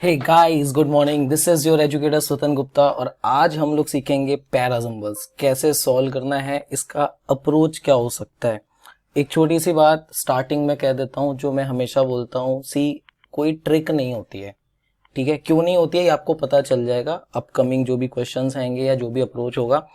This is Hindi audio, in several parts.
Hey guys, good morning. This is your educator Swatan Gupta और आज हम लोग सीखेंगे पैराजम्बल्स कैसे सॉल्व करना है, इसका अप्रोच क्या हो सकता है। एक छोटी सी बात स्टार्टिंग में कह देता हूं जो मैं हमेशा बोलता हूं, कोई ट्रिक नहीं होती है। ठीक है, क्यों नहीं होती है ये आपको पता चल जाएगा अपकमिंग जो भी क्वेश्चंस आएंगे या जो भी अप्रोच होगा।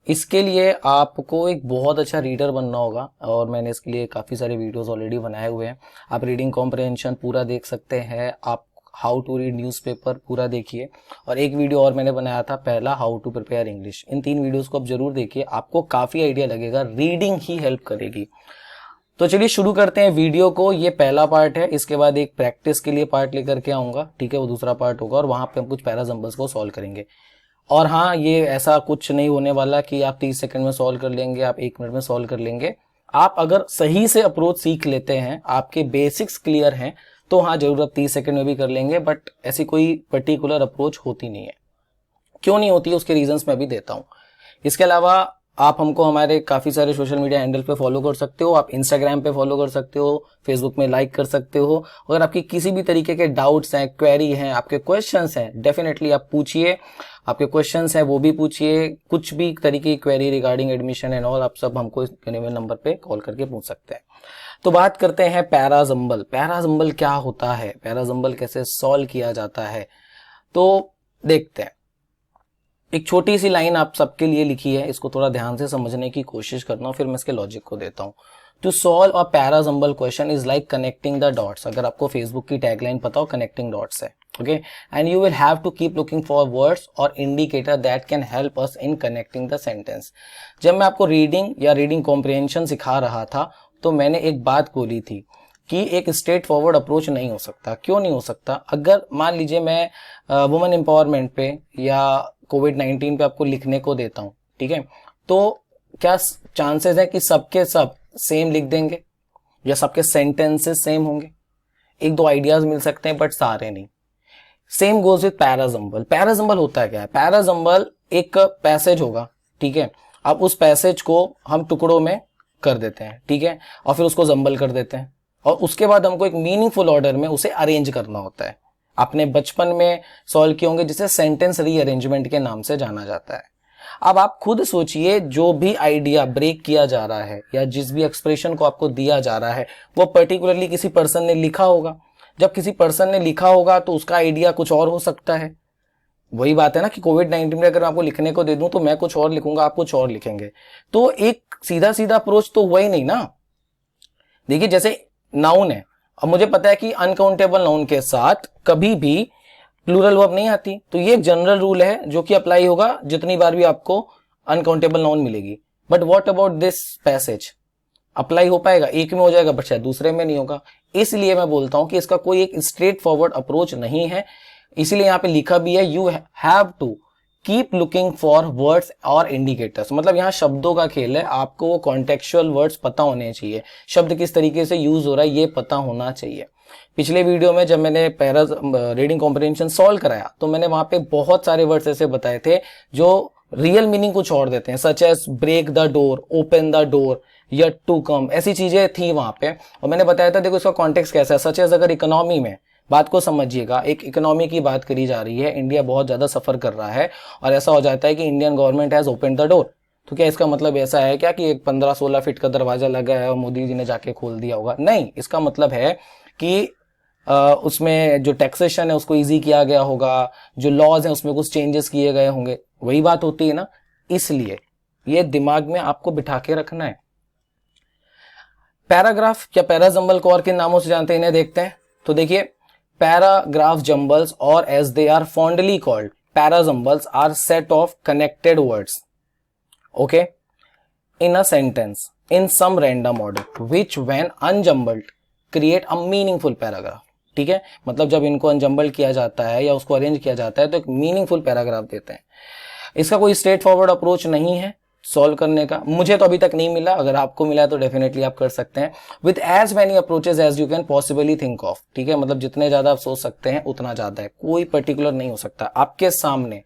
इसके लिए आपको एक बहुत अच्छा रीडर बनना होगा और मैंने इसके लिए काफ़ी सारे वीडियोस ऑलरेडी बनाए हुए हैं। आप रीडिंग कॉम्प्रहेंशन पूरा देख सकते हैं, आप हाउ टू रीड न्यूज़पेपर पूरा देखिए, और एक वीडियो और मैंने बनाया था पहला, हाउ टू प्रिपेयर इंग्लिश। इन 3 वीडियोस को आप जरूर देखिए, आपको काफ़ी आइडिया लगेगा, रीडिंग ही हेल्प करेगी। तो चलिए शुरू करते हैं वीडियो को। ये पहला पार्ट है, इसके बाद एक प्रैक्टिस के लिए पार्ट लेकर के आऊंगा, ठीक है, वो दूसरा पार्ट होगा और वहां पे हम कुछ पैराजम्बल्स को सॉल्व करेंगे। और हाँ, ये ऐसा कुछ नहीं होने वाला कि आप 30 सेकंड में सॉल्व कर लेंगे, आप 1 मिनट में सॉल्व कर लेंगे। आप अगर सही से अप्रोच सीख लेते हैं, आपके बेसिक्स क्लियर हैं, तो हाँ जरूर आप 30 सेकंड में भी कर लेंगे, बट ऐसी कोई पर्टिकुलर अप्रोच होती नहीं है। क्यों नहीं होती है उसके रीजंस मैं भी देता हूँ। इसके अलावा आप हमको हमारे काफी सारे सोशल मीडिया हैंडल पे फॉलो कर सकते हो, आप इंस्टाग्राम पे फॉलो कर सकते हो, फेसबुक में लाइक कर सकते हो। अगर आपकी किसी भी तरीके के डाउट्स हैं, क्वेरी हैं, आपके क्वेश्चंस हैं, डेफिनेटली आप पूछिए। आपके क्वेश्चंस हैं वो भी पूछिए, कुछ भी तरीके की query regarding admission and all, आप सब हमको इस नंबर पे कॉल करके पूछ सकते हैं। तो बात करते हैं पैराजम्बल। पैराजम्बल क्या होता है, पैराजम्बल कैसे सॉल्व किया जाता है, तो देखते हैं। एक छोटी सी लाइन आप सबके लिए लिखी है, इसको थोड़ा ध्यान से समझने की कोशिश करना, फिर मैं इसके लॉजिक को देता हूं। To solve a parajumble question is like connecting the dots. अगर आपको फेसबुक की टैगलाइन पता हो, कनेक्टिंग डॉट्स है, okay. And you will have to keep looking for words और indicator that can help us in connecting the sentence. जब मैं आपको रीडिंग या रीडिंग कॉम्प्रिहेंशन सिखा रहा था, तो मैंने एक बात बोली थी कि एक स्ट्रेट फॉरवर्ड अप्रोच नहीं हो सकता। क्यों नहीं हो सकता? अगर मान लीजिए मैं वुमेन एम्पावरमेंट पे या कोविड-19 पे आपको लिखने को देता हूं, ठीक है, तो क्या चांसेस है कि सबके सब सेम लिख देंगे या सबके सेंटेंसेस सेम होंगे? एक दो आइडियाज मिल सकते हैं बट सारे नहीं। Same goes with parajumble. Parajumble होता है क्या है? पैराजम्बल एक पैसेज होगा, ठीक है। अब उस पैसेज को हम टुकड़ों में कर देते हैं, ठीक है, और फिर उसको जम्बल कर देते हैं, और उसके बाद हमको एक मीनिंगफुल ऑर्डर में उसे अरेंज करना होता है। आपने बचपन में सॉल्व किए होंगे, जिसे सेंटेंस रीअरेंजमेंट के नाम से जाना जाता है। अब आप खुद सोचिए, जो भी आइडिया ब्रेक किया जा रहा है या जिस भी एक्सप्रेशन को आपको दिया जा रहा है, वो पर्टिकुलरली किसी पर्सन ने लिखा होगा। जब किसी पर्सन ने लिखा होगा तो उसका आइडिया कुछ और हो सकता है। वही बात है ना कि कोविड-19 में अगर मैं आपको लिखने को दे दूं तो मैं कुछ और लिखूंगा, आप कुछ और लिखेंगे, तो एक सीधा सीधा अप्रोच तो हुआ ही नहीं ना। देखिए, जैसे नाउन है, अब मुझे पता है कि अनकाउंटेबल नाउन के साथ कभी भी प्लूरल वर्ब नहीं आती, तो ये एक जनरल रूल है जो कि अप्लाई होगा जितनी बार भी आपको अनकाउंटेबल नाउन मिलेगी। But what about this passage? Apply हो पाएगा, एक में हो जाएगा बट शायद दूसरे में नहीं होगा। इसलिए मैं बोलता हूं कि इसका कोई एक स्ट्रेट फॉरवर्ड अप्रोच नहीं है। इसीलिए यहां पे लिखा भी है, you have to keep looking for words और इंडिकेटर्स। मतलब यहाँ शब्दों का खेल है, आपको वो कॉन्टेक्चुअल वर्ड्स पता होने चाहिए, शब्द किस तरीके से यूज हो रहा है ये पता होना चाहिए। पिछले वीडियो में जब मैंने पैरा रीडिंग कॉम्प्रिहेंशन सॉल्व कराया, तो मैंने वहां पे बहुत सारे वर्ड्स ऐसे बताए थे जो रियल मीनिंग कुछ और देते हैं, such as break the door, open the door, yet to come, ऐसी चीजें थी वहां पे। और मैंने बताया था देखो इसका कॉन्टेक्स्ट कैसा है। सच एज, अगर इकोनॉमी में, बात को समझिएगा, एक इकोनॉमी की बात करी जा रही है, इंडिया बहुत ज्यादा सफर कर रहा है और ऐसा हो जाता है कि Indian government has open the door, तो क्या इसका मतलब ऐसा है क्या कि एक 15-16 फीट का दरवाजा लगा है और मोदी जी ने जाके खोल दिया होगा? नहीं, इसका मतलब है कि उसमें जो टैक्सेशन है उसको इजी किया गया होगा, जो लॉज हैं उसमें कुछ चेंजेस किए गए होंगे, वही बात होती है ना। इसलिए ये दिमाग में आपको बिठा के रखना है। पैराग्राफ या पैराजम्बल को और किन नामों से जानते हैं, इन्हें देखते हैं। तो देखिए, पैराग्राफ जम्बल्स, और as they are fondly called parajumbles, are set of connected words, okay, in a sentence in some random order which when unjumbled create a meaningful paragraph। ठीक है, मतलब जब इनको अनजम्बल किया जाता है या उसको अरेंज किया जाता है तो एक मीनिंगफुल पैराग्राफ देते हैं। इसका कोई स्ट्रेट फॉरवर्ड अप्रोच नहीं है सॉल्व करने का, मुझे तो अभी तक नहीं मिला। अगर आपको मिला है तो डेफिनेटली आप कर सकते हैं, with as many approaches as you can possibly think of. ठीक है, मतलब जितने ज्यादा आप सोच सकते हैं उतना ज्यादा है, कोई पर्टिकुलर नहीं हो सकता। आपके सामने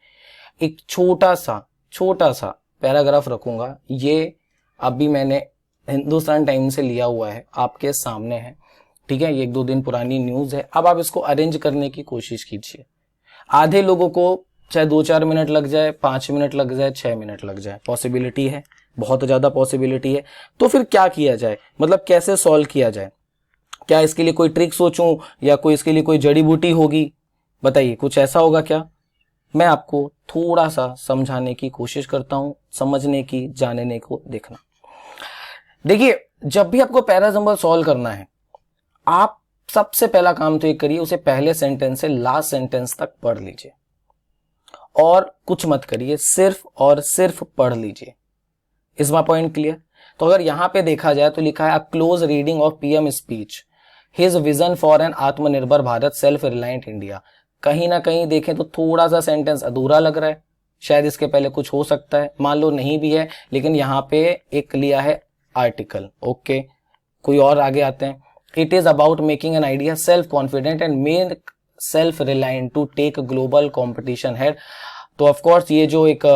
एक छोटा सा पैराग्राफ रखूंगा, ये अभी मैंने हिंदुस्तान टाइम्स से लिया हुआ है, आपके सामने है। ठीक है, ये 1-2 दिन पुरानी न्यूज है। अब आप इसको अरेंज करने की कोशिश कीजिए। आधे लोगों को चाहे 2-4 मिनट लग जाए, 5 मिनट लग जाए, 6 मिनट लग जाए, पॉसिबिलिटी है, बहुत ज्यादा पॉसिबिलिटी है। तो फिर क्या किया जाए, मतलब कैसे सॉल्व किया जाए? क्या इसके लिए कोई ट्रिक सोचूं या कोई इसके लिए कोई जड़ी बूटी होगी? बताइए, कुछ ऐसा होगा क्या? मैं आपको थोड़ा सा समझाने की कोशिश करता हूं, समझने की, जानने को देखना। देखिए, जब भी आपको पैराजंबल सॉल्व करना है, आप सबसे पहला काम तो ये करिए, उसे पहले सेंटेंस से लास्ट सेंटेंस तक पढ़ लीजिए और कुछ मत करिए, सिर्फ और सिर्फ पढ़ लीजिए। Is my point clear? तो अगर यहां पे देखा जाए तो लिखा है a close reading of PM speech, his vision for an Aatmanirbhar Bharat, self reliant India. कहीं ना कहीं देखें तो थोड़ा सा सेंटेंस अधूरा लग रहा है, शायद इसके पहले कुछ हो सकता है, मान लो नहीं भी है, लेकिन यहां पे एक लिया है आर्टिकल। ओके, कोई और आगे आते हैं। It is about making an idea self confident and make self reliant to take global competition head. तो ऑफकोर्स ये जो एक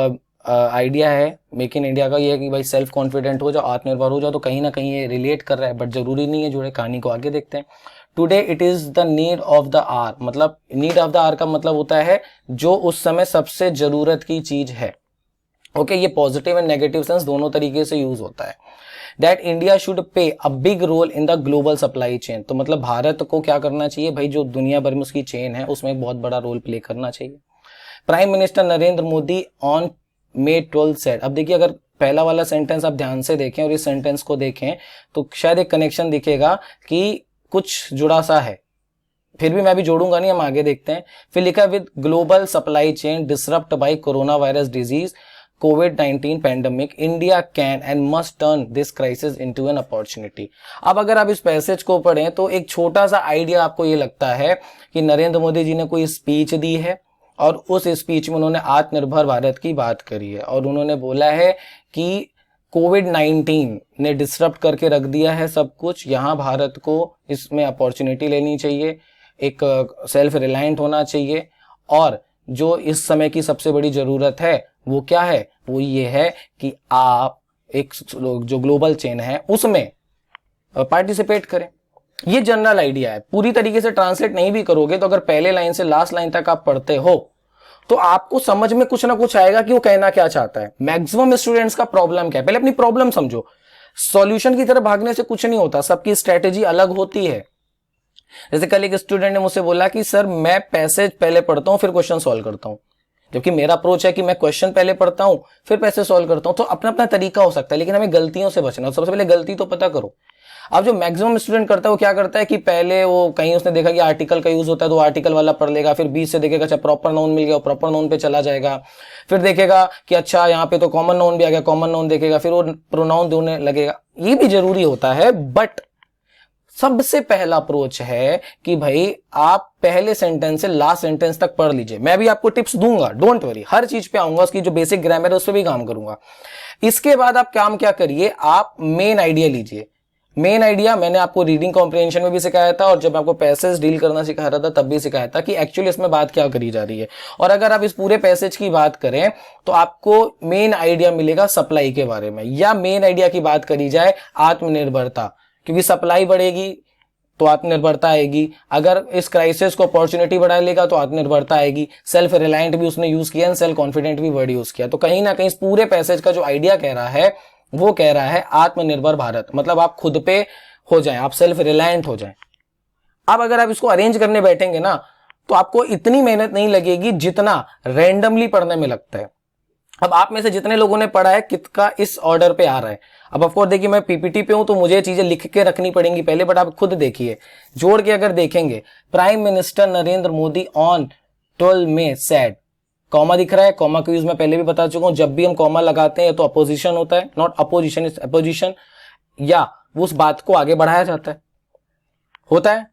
आइडिया है मेक इन इंडिया का, ये है कि भाई सेल्फ कॉन्फिडेंट हो जाओ, आत्मनिर्भर हो जाओ। तो कहीं ना कहीं ये रिलेट कर रहा है, बट जरूरी नहीं है जुड़े। कहानी को आगे देखते हैं। Today it is the need of the hour, मतलब नीड ऑफ द आवर का मतलब होता है जो उस समय सबसे जरूरत की चीज है। ओके, ये पॉजिटिव एंड नेगेटिव सेंस दोनों तरीके से यूज होता है। That India should pay a big role in the global supply chain, तो मतलब भारत को क्या करना चाहिए भाई, जो दुनिया भर में उसकी चेन है उसमें एक बहुत बड़ा रोल प्ले करना चाहिए। Prime minister Narendra Modi on May 12 said. अब देखिए, अगर पहला वाला सेंटेंस आप ध्यान से देखें और इस सेंटेंस को देखें तो शायद एक कनेक्शन दिखेगा कि कुछ जुड़ा सा है, फिर भी मैं भी जोड़ूंगा नहीं, हम आगे देखते हैं। फिर लिखा with global supply chain disrupt bye corona virus disease covid pandemic, India can and must turn this crisis into an opportunity. अब अगर आप इस पैसेज को पढ़ें तो एक छोटा सा आइडिया आपको ये लगता है कि नरेंद्र मोदी जी ने कोई स्पीच दी है और उस स्पीच में उन्होंने आत्मनिर्भर भारत की बात करी है और उन्होंने बोला है कि कोविड-19 ने डिसरप्ट करके रख दिया है सब कुछ, यहाँ भारत को इसमें अपॉर्चुनिटी लेनी चाहिए, एक सेल्फ रिलायंट होना चाहिए, और जो इस समय की सबसे बड़ी जरूरत है वो क्या है, वो ये है कि आप एक जो ग्लोबल चेन है उसमें पार्टिसिपेट करें। ये जनरल आइडिया है, पूरी तरीके से ट्रांसलेट नहीं भी करोगे तो अगर पहले लाइन से लास्ट लाइन तक आप पढ़ते हो तो आपको समझ में कुछ ना कुछ आएगा कि वो कहना क्या चाहता है। मैक्सिमम स्टूडेंट्स का प्रॉब्लम क्या है, पहले अपनी प्रॉब्लम समझो। सॉल्यूशन की तरफ भागने से कुछ नहीं होता, सबकी स्ट्रेटेजी अलग होती है। जैसे कल एक स्टूडेंट ने मुझसे बोला कि सर मैं पैसेज पहले पढ़ता हूं फिर क्वेश्चन सॉल्व करता हूं, जबकि मेरा अप्रोच है कि मैं क्वेश्चन पहले पढ़ता हूं फिर पैसेज सॉल्व करता हूं। तो अपना अपना तरीका हो सकता है, लेकिन हमें गलतियों से बचना। सबसे पहले गलती तो पता करो। अब जो मैक्सिमम स्टूडेंट करता है वो क्या करता है कि पहले वो कहीं उसने देखा कि आर्टिकल का यूज होता है तो आर्टिकल वाला पढ़ लेगा, फिर बीच से देखेगा अच्छा प्रॉपर नाउन मिल गया, प्रॉपर नाउन पे चला जाएगा, फिर देखेगा कि अच्छा यहाँ पे तो कॉमन नाउन भी आ गया, कॉमन नाउन देखेगा, फिर वो प्रोनाउन देने लगेगा। ये भी जरूरी होता है, बट सबसे पहला अप्रोच है कि भाई आप पहले सेंटेंस से लास्ट सेंटेंस तक पढ़ लीजिए। मैं भी आपको टिप्स दूंगा, डोंट वरी, हर चीज पे आऊंगा, उसकी जो बेसिक ग्रामर है उस पर भी काम करूंगा। इसके बाद आप काम क्या करिए, आप मेन आइडिया लीजिए। मेन आइडिया मैंने आपको रीडिंग कॉम्प्रिहेंशन में भी सिखाया था और जब आपको पैसेज डील करना सिखा रहा था तब भी सिखाया था कि एक्चुअली इसमें बात क्या करी जा रही है। और अगर आप इस पूरे पैसेज की बात करें तो आपको मेन आइडिया मिलेगा सप्लाई के बारे में, या मेन आइडिया की बात करी जाए आत्मनिर्भरता, क्योंकि सप्लाई बढ़ेगी तो आत्मनिर्भरता आएगी। अगर इस क्राइसिस को अपॉर्चुनिटी बढ़ा लेगा तो आत्मनिर्भरता आएगी। सेल्फ रिलायंट भी उसने यूज किया, सेल्फ कॉन्फिडेंट भी वर्ड यूज किया। तो कहीं ना कहीं इस पूरे पैसेज का जो आइडिया कह रहा है वो कह रहा है आत्मनिर्भर भारत, मतलब आप खुद पे हो जाएं, आप सेल्फ रिलायंट हो जाएं। अब अगर आप इसको अरेंज करने बैठेंगे ना तो आपको इतनी मेहनत नहीं लगेगी जितना रैंडमली पढ़ने में लगता है। अब आप में से जितने लोगों ने पढ़ा है कितना इस ऑर्डर पे आ रहा है। अब ऑफकोर्स देखिए मैं पीपीटी पे हूं तो मुझे चीजें लिख के रखनी पड़ेंगी पहले, बट आप खुद देखिए, जोड़ के अगर देखेंगे, prime minister Narendra Modi on 12 May said, comma दिख रहा है, कॉमा का यूज मैं पहले भी बता चुका हूं। जब भी हम कॉमा लगाते हैं तो अपोजिशन होता है, नॉट अपोजिशन इज अपोजिशन, या वो उस बात को आगे बढ़ाया जाता है, होता है।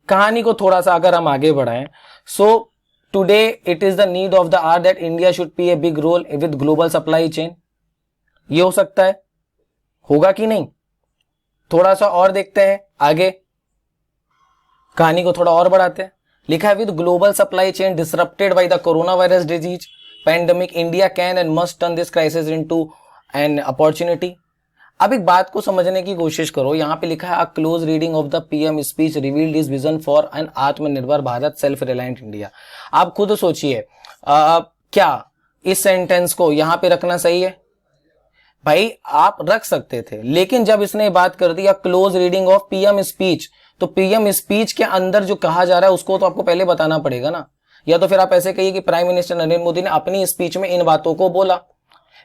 कहानी को थोड़ा सा अगर हम आगे बढ़ाएं, so today it is the need of the hour that India should play a big role with global supply chain. ये हो सकता है, होगा कि नहीं, थोड़ा सा और देखते हैं आगे, कहानी को थोड़ा और बढ़ाते हैं। लिखा है with global supply chain disrupted by the corona virus disease pandemic, India can and must turn this crisis into an opportunity. अब एक बात को समझने की कोशिश करो, यहाँ पे लिखा है a close reading of the PM speech revealed his vision for an Aatmanirbhar Bharat self reliant India. आप खुद सोचिए, क्या इस सेंटेंस को यहाँ पे रखना सही है? भाई आप रख सकते थे, लेकिन जब इसने बात कर दी close reading of PM speech, तो पीएम स्पीच के अंदर जो कहा जा रहा है उसको तो आपको पहले बताना पड़ेगा ना। या तो फिर आप ऐसे कहिए कि प्राइम मिनिस्टर नरेंद्र मोदी ने अपनी स्पीच में इन बातों को बोला।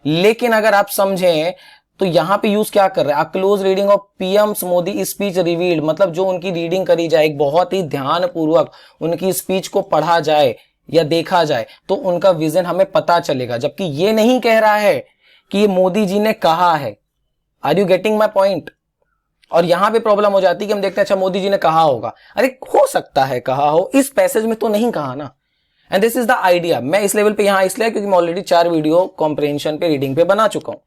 लेकिन अगर आप समझें तो यहां पे यूज क्या कर रहा है, close reading of PM Modi speech revealed, मतलब जो उनकी रीडिंग करी जाए, बहुत ही ध्यानपूर्वक उनकी स्पीच को पढ़ा जाए या देखा जाए तो उनका विजन हमें पता चलेगा। जबकि ये नहीं कह रहा है कि ये मोदी जी ने कहा है। Are you getting my point? और यहां पे प्रॉब्लम हो जाती है कि हम देखते हैं अच्छा मोदी जी ने कहा होगा, अरे हो सकता है कहा हो, इस पैसेज में तो नहीं कहा ना। And this is the idea. मैं इस लेवल पे यहां इसलिए क्योंकि मैं ऑलरेडी 4 वीडियो कॉम्प्रिहेंशन पे, रीडिंग पे बना चुका हूं।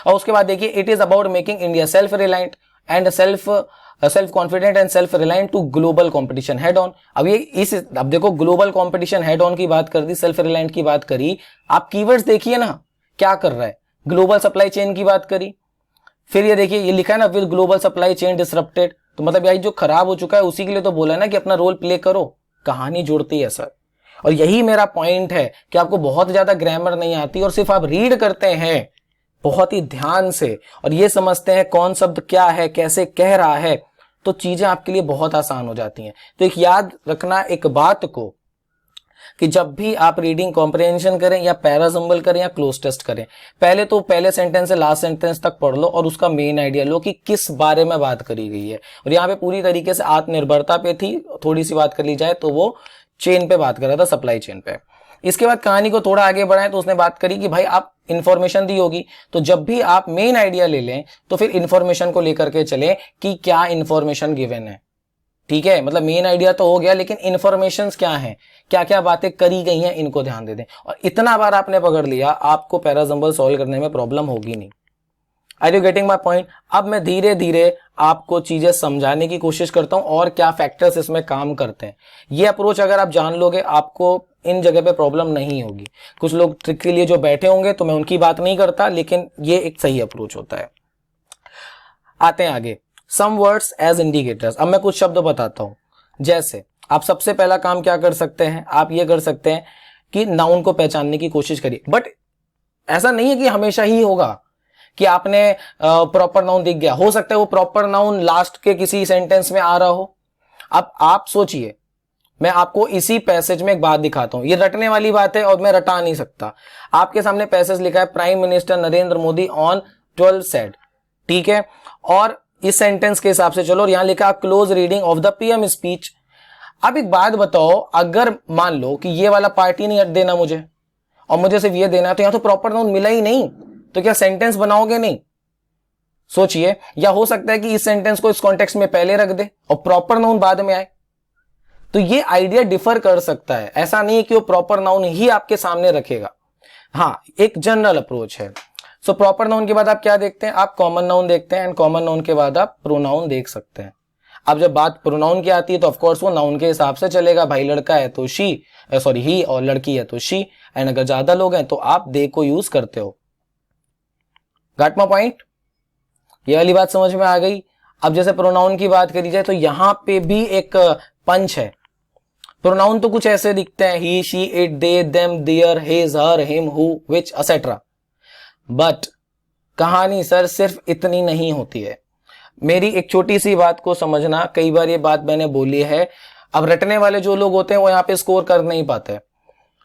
और उसके बाद देखिए, it is about making India self reliant and self confident and self reliant to global competition head on. अब देखो, ग्लोबल कंपटीशन हेड ऑन की बात कर दी, सेल्फ रिलायंट की बात करी। आप कीवर्ड्स देखिए ना क्या कर रहा है, ग्लोबल सप्लाई चेन की बात करी, फिर ये देखिए ये लिखा है ना with global supply chain disrupted, तो मतलब यार जो खराब हो चुका है उसी के लिए तो बोला है ना कि अपना रोल प्ले करो। कहानी जुड़ती है सर, और यही मेरा पॉइंट है कि आपको बहुत ज्यादा ग्रामर नहीं आती और सिर्फ आप रीड करते हैं बहुत ही ध्यान से और ये समझते हैं कौन शब्द क्या है, कैसे कह रहा है, तो चीजें आपके लिए बहुत आसान हो जाती हैं। तो एक याद रखना एक बात को कि जब भी आप रीडिंग कॉम्प्रिहेंशन करें या पैरासिंबल करें या क्लोज टेस्ट करें, पहले तो पहले सेंटेंस से लास्ट सेंटेंस तक पढ़ लो और उसका मेन आइडिया लो कि किस बारे में बात करी गई है। और यहाँ पे पूरी तरीके से आत्मनिर्भरता पे थी, थोड़ी सी बात कर ली जाए तो वो चेन पे बात कर रहा था, सप्लाई चेन पे। इसके बाद कहानी को थोड़ा आगे बढ़ाएं तो उसने बात करी कि भाई आप इंफॉर्मेशन दी होगी, तो जब भी आप मेन आइडिया ले लें तो फिर इंफॉर्मेशन को लेकर के चलें कि क्या इंफॉर्मेशन गिवन है। ठीक है, मतलब मेन आइडिया तो हो गया, लेकिन इंफॉर्मेशंस क्या हैं, क्या क्या बातें करी गई हैं, इनको ध्यान दे दें। और इतना बार आपने पकड़ लिया, आपको पैरासिंबल सॉल्व करने में प्रॉब्लम होगी नहीं। Are you getting my point? अब मैं धीरे धीरे आपको चीजें समझाने की कोशिश करता हूं और क्या फैक्टर्स इसमें काम करते हैं। ये अप्रोच अगर आप जान लोगे, आपको इन जगह पे प्रॉब्लम नहीं होगी। कुछ लोग ट्रिक के लिए जो बैठे होंगे तो मैं उनकी बात नहीं करता, लेकिन ये एक सही अप्रोच होता है। आते हैं आगे, सम वर्ड्स एज इंडिकेटर्स। अब मैं कुछ शब्द बताता हूं। जैसे आप सबसे पहला काम क्या कर सकते हैं, आप ये कर सकते हैं कि नाउन को पहचानने की कोशिश करिए। बट ऐसा नहीं है कि हमेशा ही होगा कि आपने प्रॉपर नाउन दिख गया, हो सकता है वो प्रॉपर नाउन लास्ट के किसी सेंटेंस में आ रहा हो। अब आप सोचिए, मैं आपको इसी पैसेज में एक बात दिखाता हूं, ये रटने वाली बात है और मैं रटा नहीं सकता। आपके सामने पैसेज लिखा है prime minister Narendra Modi on 12 said, ठीक है, और इस सेंटेंस के हिसाब से चलो, और यहां लिखा close reading of the PM speech. अब एक बात बताओ, अगर मान लो कि ये वाला पार्ट ही नहीं देना मुझे और मुझे सिर्फ ये देना, तो यहां तो प्रॉपर नाउन मिला ही नहीं, तो क्या सेंटेंस बनाओगे नहीं? सोचिए, या हो सकता है कि इस सेंटेंस को इस कॉन्टेक्स्ट में पहले रख दे और प्रॉपर नाउन बाद में आए। तो ये आइडिया डिफर कर सकता है, ऐसा नहीं है कि वो प्रॉपर नाउन ही आपके सामने रखेगा। हाँ, एक जनरल अप्रोच है। सो प्रॉपर नाउन के बाद आप क्या देखते हैं, आप कॉमन नाउन देखते हैं, एंड कॉमन नाउन के बाद आप प्रोनाउन देख सकते हैं। अब जब बात प्रोनाउन की आती है तो ऑफकोर्स वो नाउन के हिसाब से चलेगा। भाई लड़का है तो शी, सॉरी ही, और लड़की है तो शी, एंड अगर ज्यादा लोग हैं तो आप दे को यूज करते हो। Got my point? ये वाली बात समझ में आ गई। अब जैसे प्रोनाउन की बात करी जाए तो यहां पे भी एक पंच है। प्रोनाउन तो कुछ ऐसे दिखते हैं, he, she, it, they, them, there, his, her, him, who, which, etcetera. But कहानी सर सिर्फ इतनी नहीं होती है। मेरी एक छोटी सी बात को समझना, कई बार ये बात मैंने बोली है, अब रटने वाले जो लोग होते हैं वो यहाँ पे स्कोर कर नहीं पाते,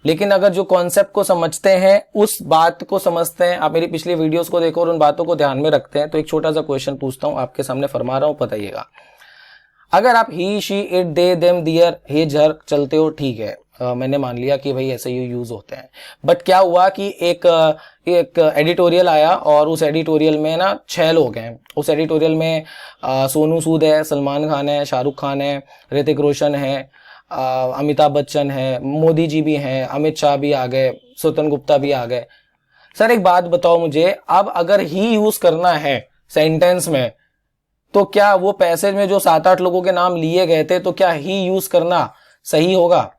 लेकिन अगर जो कॉन्सेप्ट को समझते हैं, उस बात को समझते हैं, आप मेरी पिछली वीडियोस को देखो और उन बातों को ध्यान में रखते हैं, तो एक छोटा सा क्वेश्चन पूछता हूं, आपके सामने फरमा रहा हूं, बताइएगा। अगर आप he, she, it, they, them, there, his, her चलते हो, ठीक है, मैंने मान लिया कि भाई ऐसे ही यूज होते हैं। बट क्या हुआ कि एक एडिटोरियल आया और उस एडिटोरियल में ना 6 लोग हैं। उस एडिटोरियल में सोनू सूद है, सलमान खान है, शाहरुख खान है, ऋतिक रोशन है, अमिताभ बच्चन है, मोदी जी भी हैं, अमित शाह भी आ गए, स्वतन गुप्ता भी आ गए। सर एक बात बताओ मुझे, अब अगर ही यूज करना है सेंटेंस में, तो क्या वो पैसेज में जो 7-8 लोगों के नाम लिए गए थे, तो क्या ही यूज करना सही होगा?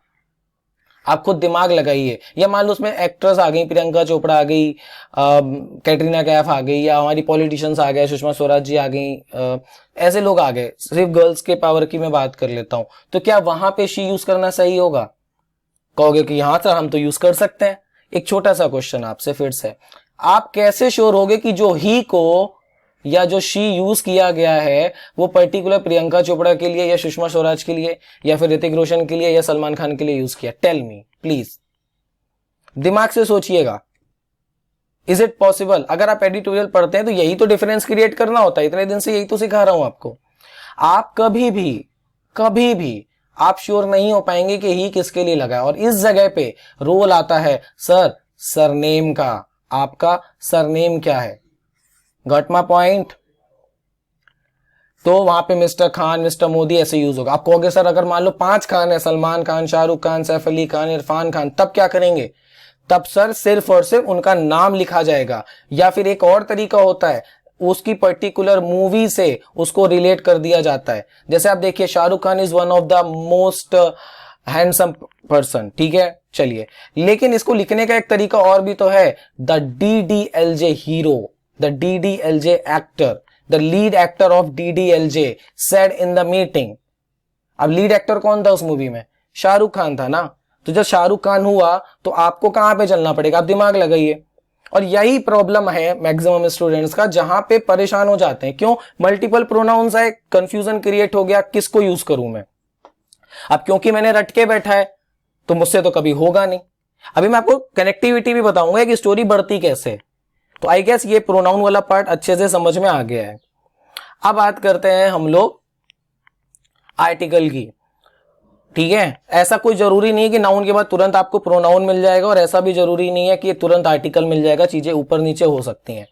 आप खुद दिमाग लगाइए। या मान लो उसमें एक्ट्रेस आ गई, प्रियंका चोपड़ा आ गई, कैटरीना कैफ आ गई, या हमारी पॉलिटिशियंस आ गए, सुषमा स्वराज जी आ गई, ऐसे लोग आ गए, सिर्फ गर्ल्स के पावर की मैं बात कर लेता हूं, तो क्या वहां पे शी यूज करना सही होगा? कहोगे कि हाँ सर हम तो यूज कर सकते हैं। एक छोटा सा क्वेश्चन आपसे फिर से, आप कैसे श्योर होगे कि जो ही को या जो शी यूज किया गया है वो पर्टिकुलर प्रियंका चोपड़ा के लिए या सुषमा स्वराज के लिए या फिर ऋतिक रोशन के लिए या सलमान खान के लिए यूज किया? टेल मी प्लीज, दिमाग से सोचिएगा। Is it possible? अगर आप एडिटोरियल पढ़ते हैं तो यही तो डिफरेंस क्रिएट करना होता है, इतने दिन से यही तो सिखा रहा हूं आपको। आप कभी भी आप श्योर नहीं हो पाएंगे कि ही किसके लिए लगा है। और इस जगह पे रोल आता है सर सरनेम का। आपका सरनेम क्या है? Got my point? तो वहां पे मिस्टर खान, मिस्टर मोदी ऐसे यूज होगा। आप कहोगे सर अगर मान लो 5 खान है, सलमान खान, शाहरुख खान, सैफ अली खान, इरफान खान, तब क्या करेंगे? तब सर सिर्फ और सिर्फ उनका नाम लिखा जाएगा। या फिर एक और तरीका होता है, उसकी पर्टिकुलर मूवी से उसको रिलेट कर दिया जाता है। जैसे आप देखिए Shahrukh Khan is one of the most handsome person, ठीक है चलिए, लेकिन इसको लिखने का एक तरीका और भी तो है, the DDLJ hero, the DDLJ actor, the lead actor of DDLJ said in the meeting। अब लीड एक्टर कौन था उस मूवी में? शाहरुख खान था ना। तो जब शाहरुख खान हुआ तो आपको कहां पे चलना पड़ेगा? आप दिमाग लगाइए। और यही प्रॉब्लम है मैक्सिमम स्टूडेंट्स का, जहां पे परेशान हो जाते हैं। क्यों? मल्टीपल प्रोनाउंस है, कंफ्यूजन क्रिएट हो गया, किसको यूज करूं मैं? अब क्योंकि मैंने रट के बैठा है तो मुझसे तो कभी होगा नहीं। अभी मैं आपको कनेक्टिविटी भी बताऊंगा कि स्टोरी बढ़ती कैसे। तो आई गेस ये प्रोनाउन वाला पार्ट अच्छे से समझ में आ गया है। अब बात करते हैं हम लोग आर्टिकल की, ठीक है। ऐसा कोई जरूरी नहीं है कि नाउन के बाद तुरंत आपको प्रोनाउन मिल जाएगा, और ऐसा भी जरूरी नहीं है कि तुरंत आर्टिकल मिल जाएगा। चीजें ऊपर नीचे हो सकती हैं।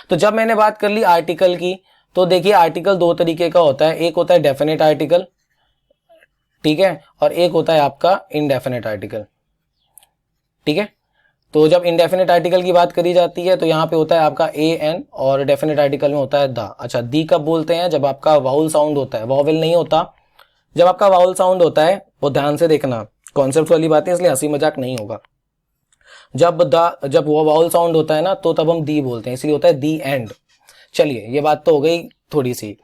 तो जब मैंने बात कर ली आर्टिकल की, तो देखिए आर्टिकल 2 तरीके का होता है। एक होता है डेफिनेट आर्टिकल, ठीक है, और एक होता है आपका इनडेफिनेट आर्टिकल, ठीक है। तो जब इनडेफिनेट आर्टिकल की बात करी जाती है तो यहां पे होता है आपका an, और डेफिनेट आर्टिकल में होता है द। अच्छा, दी कब बोलते हैं? जब आपका वाउल साउंड होता है, वॉवेल नहीं होता। जब आपका वाउल साउंड होता है, वो ध्यान से देखना, कॉन्सेप्ट वाली बातें, इसलिए हंसी मजाक नहीं होगा। जब वो वाउल साउंड होता है ना, तो तब हम दी बोलते हैं, इसलिए होता है दी एंड। चलिए ये बात तो हो गई थोड़ी सी।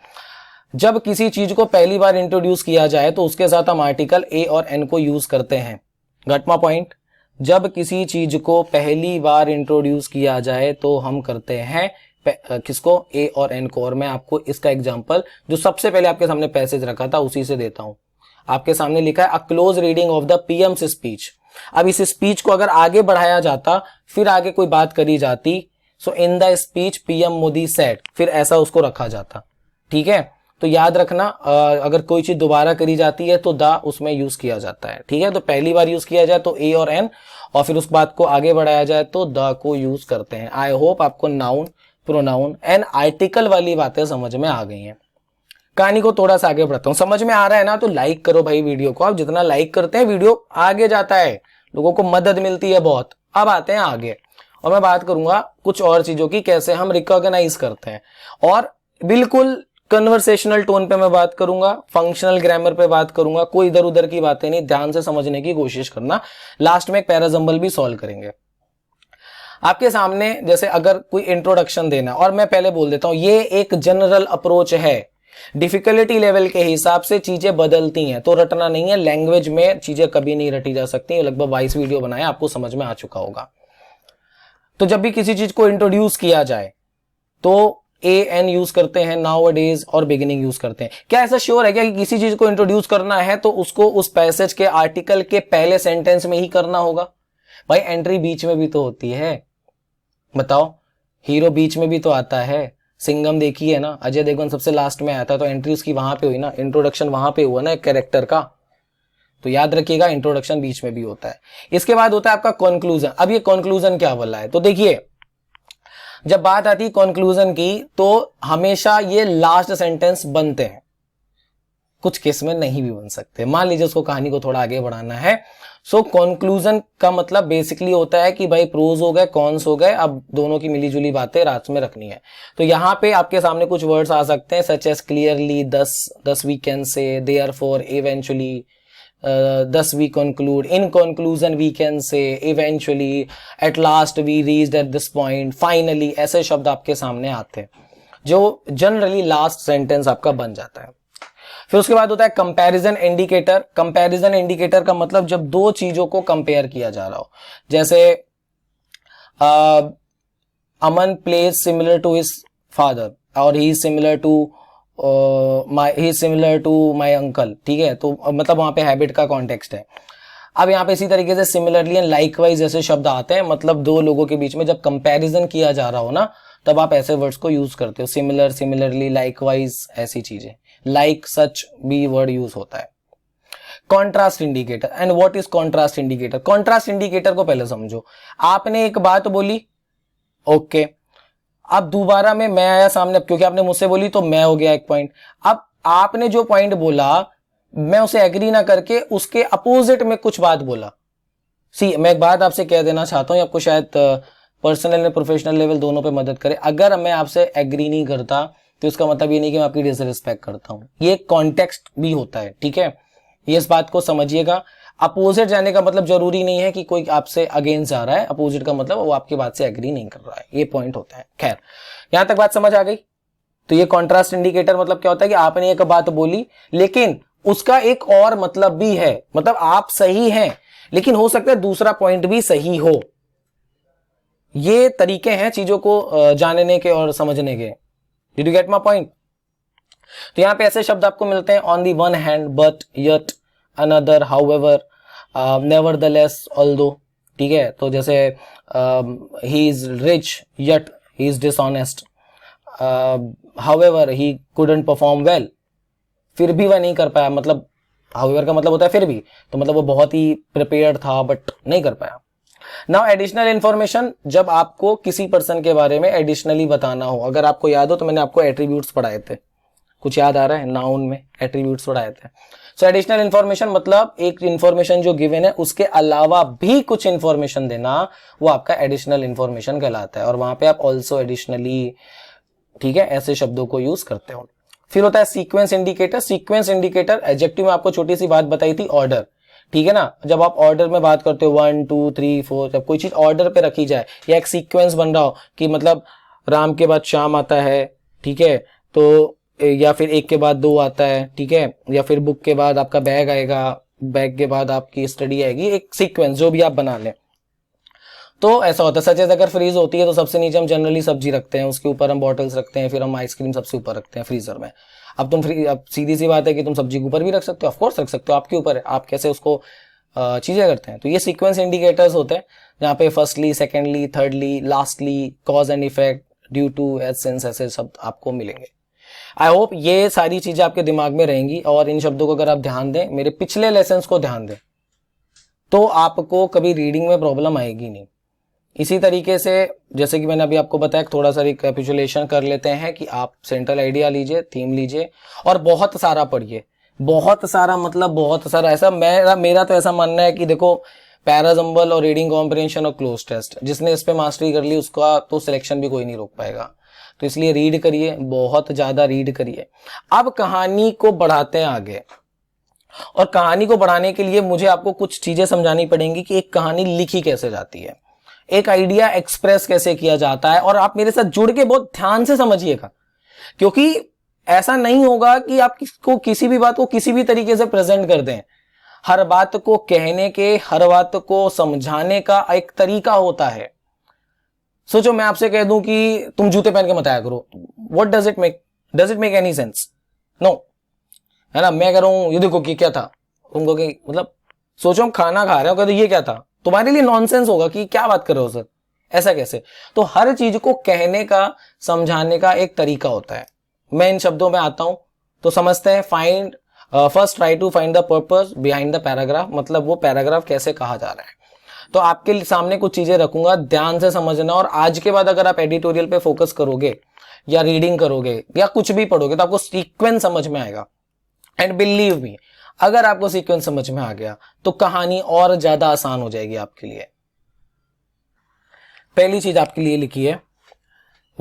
जब किसी चीज को पहली बार इंट्रोड्यूस किया जाए तो उसके साथ हम आर्टिकल ए और एन को यूज करते हैं। Got my point? जब किसी चीज को पहली बार इंट्रोड्यूस किया जाए तो हम करते हैं किसको? ए और एन को। और मैं आपको इसका एग्जांपल जो सबसे पहले आपके सामने पैसेज रखा था उसी से देता हूं। आपके सामने लिखा है a close reading of the PM's speech. अब इस स्पीच को अगर आगे बढ़ाया जाता, फिर आगे कोई बात करी जाती, so in the speech PM Modi said, फिर ऐसा उसको रखा जाता, ठीक है। तो याद रखना, अगर कोई चीज दोबारा करी जाती है तो द उसमें यूज किया जाता है, ठीक है। तो पहली बार यूज किया जाए तो ए और एन, और फिर उस बात को आगे बढ़ाया जाए तो द को यूज करते हैं। आई होप आपको नाउन, प्रोनाउन एंड आर्टिकल वाली बातें समझ में आ गई हैं। कहानी को थोड़ा सा आगे बढ़ता हूं। समझ में आ रहा है ना? तो लाइक करो भाई वीडियो को। आप जितना लाइक करते हैं वीडियो आगे जाता है, लोगों को मदद मिलती है बहुत। अब आते हैं आगे, और मैं बात करूंगा कुछ और चीजों की, कैसे हम रिकॉग्नाइज करते हैं। और बिल्कुल कन्वर्सेशनल टोन पे मैं बात करूंगा, फंक्शनल ग्रामर पे बात करूंगा, कोई इधर उधर की बातें नहीं, ध्यान से समझने की कोशिश करना। लास्ट में एक पैराजम्बल भी सॉल्व करेंगे। आपके सामने जैसे अगर कोई इंट्रोडक्शन देना, और मैं पहले बोल देता हूं ये एक जनरल अप्रोच है, डिफिकल्टी लेवल के हिसाब से चीजें बदलती हैं, तो रटना नहीं है। लैंग्वेज में चीजें कभी नहीं रटी जा सकती। लगभग 22 वीडियो बनाया, आपको समझ में आ चुका होगा। तो जब भी किसी चीज को इंट्रोड्यूस किया जाए तो ए एन यूज करते हैं, नाउ डेज, और बिगिनिंग यूज करते हैं। क्या ऐसा श्योर है क्या कि किसी चीज को इंट्रोड्यूस करना है तो उसको उस पैसेज के आर्टिकल के पहले सेंटेंस में ही करना होगा? भाई एंट्री बीच में भी तो होती है, बताओ। हीरो बीच में भी तो आता है। सिंघम देखी है ना, अजय देवगन सबसे लास्ट में आया था, तो एंट्री उसकी वहां पे हुई ना, इंट्रोडक्शन वहां पे हुआ ना एक कैरेक्टर का। तो याद रखिएगा इंट्रोडक्शन बीच में भी होता है। इसके बाद होता है आपका कंक्लूजन। अब ये कंक्लूजन क्या बोला है? तो देखिए जब बात आती है कंक्लूजन की तो हमेशा ये लास्ट सेंटेंस बनते हैं, कुछ केस में नहीं भी बन सकते। मान लीजिए उसको कहानी को थोड़ा आगे बढ़ाना है, सो कंक्लूजन का मतलब बेसिकली होता है कि भाई प्रोज हो गए, कॉन्स हो गए, अब दोनों की मिलीजुली बातें रात में रखनी है। तो यहां पे आपके सामने कुछ वर्ड्स आ सकते हैं, such as clearly, thus we can say, therefore, eventually, thus we conclude, in conclusion we can say, eventually, at last we reached at this point, finally, ऐसे शब्द आपके सामने आते हैं जो जनरली लास्ट सेंटेंस आपका बन जाता है। फिर उसके बाद होता है कंपैरिजन इंडिकेटर। कंपैरिजन इंडिकेटर का मतलब जब दो चीजों को कंपेयर किया जा रहा हो, जैसे Aman plays similar to his father और he similar to my uncle, ठीक है, तो मतलब वहां पे हैबिट का कॉन्टेक्स्ट है। अब यहाँ पे इसी तरीके से सिमिलरली एंड लाइकवाइज जैसे शब्द आते हैं, मतलब दो लोगों के बीच में जब कंपैरिजन किया जा रहा हो ना, तब आप ऐसे वर्ड्स को यूज करते हो, सिमिलर, सिमिलरली, लाइकवाइज, ऐसी चीजें, लाइक, सच भी वर्ड यूज होता है। Contrast indicator. And what is contrast indicator? Contrast indicator को पहले समझो। आपने एक बात बोली, ओके, अब दोबारा में मैं आया सामने, क्योंकि आपने मुझसे बोली तो मैं हो गया एक पॉइंट। अब आपने जो पॉइंट बोला मैं उसे एग्री ना करके उसके अपोजिट में कुछ बात बोला। सी, मैं एक बात आपसे कह देना चाहता हूं, आपको शायद पर्सनल एंड प्रोफेशनल लेवल दोनों पे मदद करे। अगर मैं आपसे एग्री नहीं करता तो इसका मतलब ये नहीं कि मैं आपकी डिसरिस्पेक्ट करता हूं, ये कॉन्टेक्स्ट भी होता है, ठीक है, ये इस बात को समझिएगा। अपोजिट जाने का मतलब जरूरी नहीं है कि कोई आपसे अगेंस्ट जा रहा है, अपोजिट का मतलब वो आपकी बात से एग्री नहीं कर रहा है, ये पॉइंट होता है। खैर, यहां तक बात समझ आ गई? तो ये कॉन्ट्रास्ट इंडिकेटर मतलब क्या होता है कि आपने एक बात बोली लेकिन उसका एक और मतलब भी है, मतलब आप सही हैं लेकिन हो सकता है दूसरा पॉइंट भी सही हो। ये तरीके हैं चीजों को जानने के और समझने के। Did you get my point? तो यहां पे ऐसे शब्द आपको मिलते हैं, on the one hand, but, yet, another, however, nevertheless, although, ठीक है। तो जैसे he is rich yet he is dishonest, however he couldn't perform well, फिर भी वह नहीं कर पाया, मतलब हाउएवर का मतलब होता है फिर भी, तो मतलब वो बहुत ही प्रिपेयर्ड था बट नहीं कर पाया। नाउ एडिशनल इंफॉर्मेशन, जब आपको किसी पर्सन के बारे में एडिशनली बताना हो, अगर आपको याद हो तो मैंने आपको एट्रीब्यूट्स पढ़ाए थे, कुछ याद आ रहा है? नाउन में एट्रीब्यूट्स पढ़ाए थे। सो एडिशनल इंफॉर्मेशन मतलब एक इंफॉर्मेशन जो गिवन है उसके अलावा भी कुछ इंफॉर्मेशन देना, वो आपका एडिशनल इंफॉर्मेशन कहलाता है। और वहां पे आप ऑल्सो, एडिशनली, ठीक है, ऐसे शब्दों को यूज करते हो। फिर होता है sequence indicator. Sequence indicator, adjective में आपको छोटी सी बात बताई थी, ऑर्डर, ठीक है ना। जब आप ऑर्डर में बात करते हो 1 2 3 4, जब कोई चीज ऑर्डर पे रखी जाए या एक सीक्वेंस बन रहा हो कि मतलब राम के बाद श्याम आता है, ठीक है, तो या फिर एक के बाद दो आता है, ठीक है, या फिर बुक के बाद आपका बैग आएगा, बैग के बाद आपकी स्टडी आएगी, एक सीक्वेंस जो भी आप बना लें, तो ऐसा होता है। सच एज अगर फ्रीज होती है तो सबसे नीचे हम जनरली सब्जी रखते हैं, उसके ऊपर हम बॉटल्स रखते हैं, फिर हम आइसक्रीम सबसे ऊपर रखते हैं फ्रीजर में। अब सीधी सी बात है कि तुम सब्जी के ऊपर भी रख सकते हो, ऑफकोर्स रख सकते हो, आपके ऊपर है आप कैसे उसको चीजें करते हैं। तो ये सीक्वेंस इंडिकेटर्स होते हैं जहाँ पे firstly, secondly, thirdly, lastly, cause and effect, due to, essence, ऐसे शब्द आपको मिलेंगे। आई होप ये सारी चीजें आपके दिमाग में रहेंगी और इन शब्दों को अगर आप ध्यान दें, मेरे पिछले लेसन्स को ध्यान दें, तो आपको कभी रीडिंग में प्रॉब्लम आएगी नहीं। इसी तरीके से जैसे कि मैंने अभी आपको बताया, थोड़ा सा रिकैपिचुलेशन कर लेते हैं कि आप सेंट्रल आइडिया लीजिए, थीम लीजिए और बहुत सारा पढ़िए, बहुत सारा मतलब बहुत सारा। ऐसा मेरा तो ऐसा मानना है कि देखो, पैराजम्बल और रीडिंग कॉम्प्रिहेंशन और क्लोज टेस्ट, जिसने इस पे मास्टरी कर ली उसका तो सिलेक्शन भी कोई नहीं रोक पाएगा। तो इसलिए रीड करिए, बहुत ज्यादा रीड करिए। अब कहानी को बढ़ाते हैं आगे, और कहानी को बढ़ाने के लिए मुझे आपको कुछ चीजें समझानी पड़ेंगी कि एक कहानी लिखी कैसे जाती है, एक आइडिया एक्सप्रेस कैसे किया जाता है। और आप मेरे साथ जुड़ के बहुत ध्यान से समझिएगा, क्योंकि ऐसा नहीं होगा कि आप किसी भी बात को किसी भी तरीके से प्रेजेंट कर दें। हर बात को कहने के, हर बात को समझाने का एक तरीका होता है। सोचो मैं आपसे कह दूं कि तुम जूते पहन के मत आया करो, what does it make any sense? No, है ना। मैं कह रहा हूं ये देखो कि क्या था, तुम कहोगे मतलब सोचो हम खाना खा रहे हो, कहते ये क्या था, तुम्हारे लिए नॉनसेंस होगा कि क्या बात कर रहे हो सर, ऐसा कैसे। तो हर चीज को कहने का, समझाने का एक तरीका होता है। मैं इन शब्दों में आता हूं तो समझते हैं। First try to find the purpose behind the paragraph, मतलब वो पैराग्राफ कैसे कहा जा रहा है। तो आपके सामने कुछ चीजें रखूंगा, ध्यान से समझना। और आज के बाद अगर आप एडिटोरियल पे फोकस करोगे या रीडिंग करोगे या कुछ भी पढ़ोगे तो आपको सीक्वेंस समझ में आएगा। एंड बिलीव मी, अगर आपको सीक्वेंस समझ में आ गया तो कहानी और ज्यादा आसान हो जाएगी आपके लिए। पहली चीज आपके लिए लिखी है,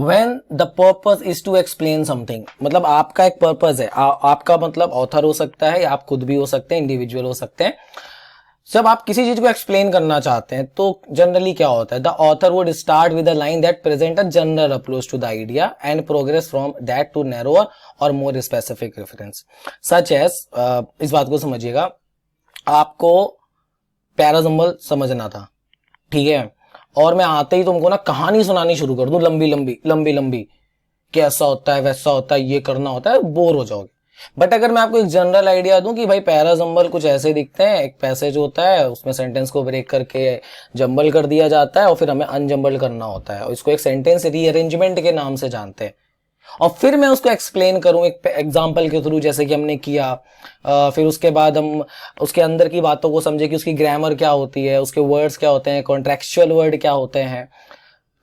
When the purpose is to explain something, मतलब आपका एक पर्पस है, आपका मतलब ऑथर हो सकता है या आप खुद भी हो सकते हैं, इंडिविजुअल हो सकते हैं। जब आप किसी चीज को एक्सप्लेन करना चाहते हैं तो जनरली क्या होता है, the author would start with a line that present a general approach to the idea and progress from that to narrower और more specific reference such as, इस बात को समझिएगा, आपको पैराजम्बल समझना था, ठीक है, और मैं आते ही तुमको ना कहानी सुनानी शुरू कर दूं लंबी लंबी लंबी लंबी, कैसा होता है वैसा होता है ये करना होता है, बोर हो जाओगे। बट अगर मैं आपको एक जनरल आइडिया दूं कि भाई पैराजम्बल कुछ ऐसे दिखते हैं, एक पैसेज होता है उसमें सेंटेंस को ब्रेक करके जंबल कर दिया जाता है और फिर हमें अनजंबल करना होता है, और इसको एक सेंटेंस रीअरेंजमेंट के नाम से जानते हैं, और फिर मैं उसको एक्सप्लेन करूं एक एग्जांपल के थ्रू जैसे कि हमने किया, फिर उसके बाद हम उसके अंदर की बातों को समझे कि उसकी ग्रामर क्या होती है, उसके वर्ड्स क्या होते हैं, कॉन्ट्रेक्चुअल वर्ड क्या होते हैं,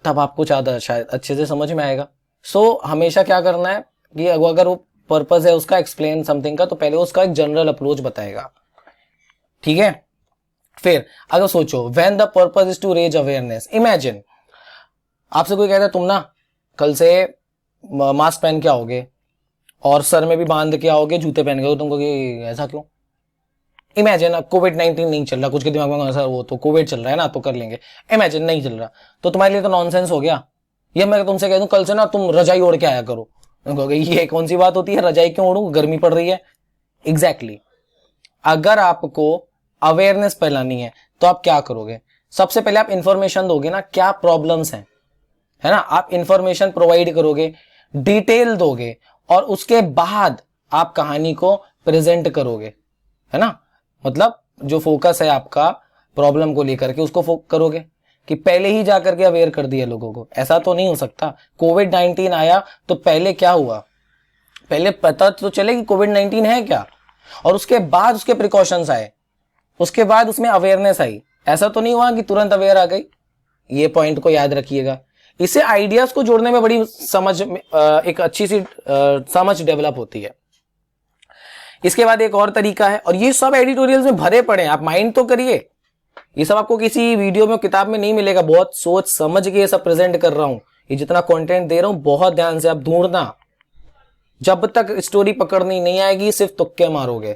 तब आपको ज्यादा शायद अच्छे से समझ में आएगा। सो हमेशा क्या करना है कि अगर वो पर्पस है उसका एक्सप्लेन समथिंग का, तो पहले उसका एक जनरल अप्रोच बताएगा, ठीक है। फिर अगर सोचो when the purpose is to raise awareness, imagine आपसे कोई कहता है तुम ना कल से मास्क पहन के आओगे और सर में भी बांध के आओगे, जूते पहन के, तुमको कि ऐसा क्यों? इमेजिन कोविड-19 नहीं चल रहा, कुछ के दिमाग में सर वो तो कोविड चल रहा है ना तो कर लेंगे, इमेजिन नहीं चल रहा, तो तुम्हारे लिए तो नॉनसेंस हो गया। ये मैं तुमसे कह दूं कल से ना तुम रजाई ओढ़ के आया करो, ये कौन सी बात होती है, रजाई क्यों ओढ़ूं, गर्मी पड़ रही है। एग्जैक्टली अगर आपको अवेयरनेस फैलानी है तो आप क्या करोगे, सबसे पहले आप इंफॉर्मेशन दोगे ना, क्या प्रॉब्लम्स हैं, है ना, आप इंफॉर्मेशन प्रोवाइड करोगे, डिटेल दोगे, और उसके बाद आप कहानी को प्रेजेंट करोगे, है ना, मतलब जो फोकस है आपका प्रॉब्लम को लेकर के उसको करोगे, कि पहले ही जाकर के अवेयर कर दिया लोगों को। ऐसा तो नहीं हो सकता कोविड-19 आया तो पहले क्या हुआ, पहले पता तो चले कि कोविड-19 है क्या, और उसके बाद उसके प्रिकॉशंस आए, उसके बाद उसमें अवेयरनेस आई। ऐसा तो नहीं हुआ कि तुरंत अवेयर आ गई। ये पॉइंट को याद रखिएगा, इससे आइडियाज को जोड़ने में बड़ी समझ, एक अच्छी सी समझ डेवलप होती है। इसके बाद एक और तरीका है, और ये सब एडिटोरियल्स में भरे पड़े हैं, आप माइंड तो करिए, ये सब आपको किसी वीडियो में किताब में नहीं मिलेगा, बहुत सोच समझ के ये सब प्रेजेंट कर रहा हूं, ये जितना कंटेंट दे रहा हूं बहुत ध्यान से आप ढूंढना, जब तक स्टोरी पकड़नी नहीं आएगी सिर्फ तुक्के मारोगे।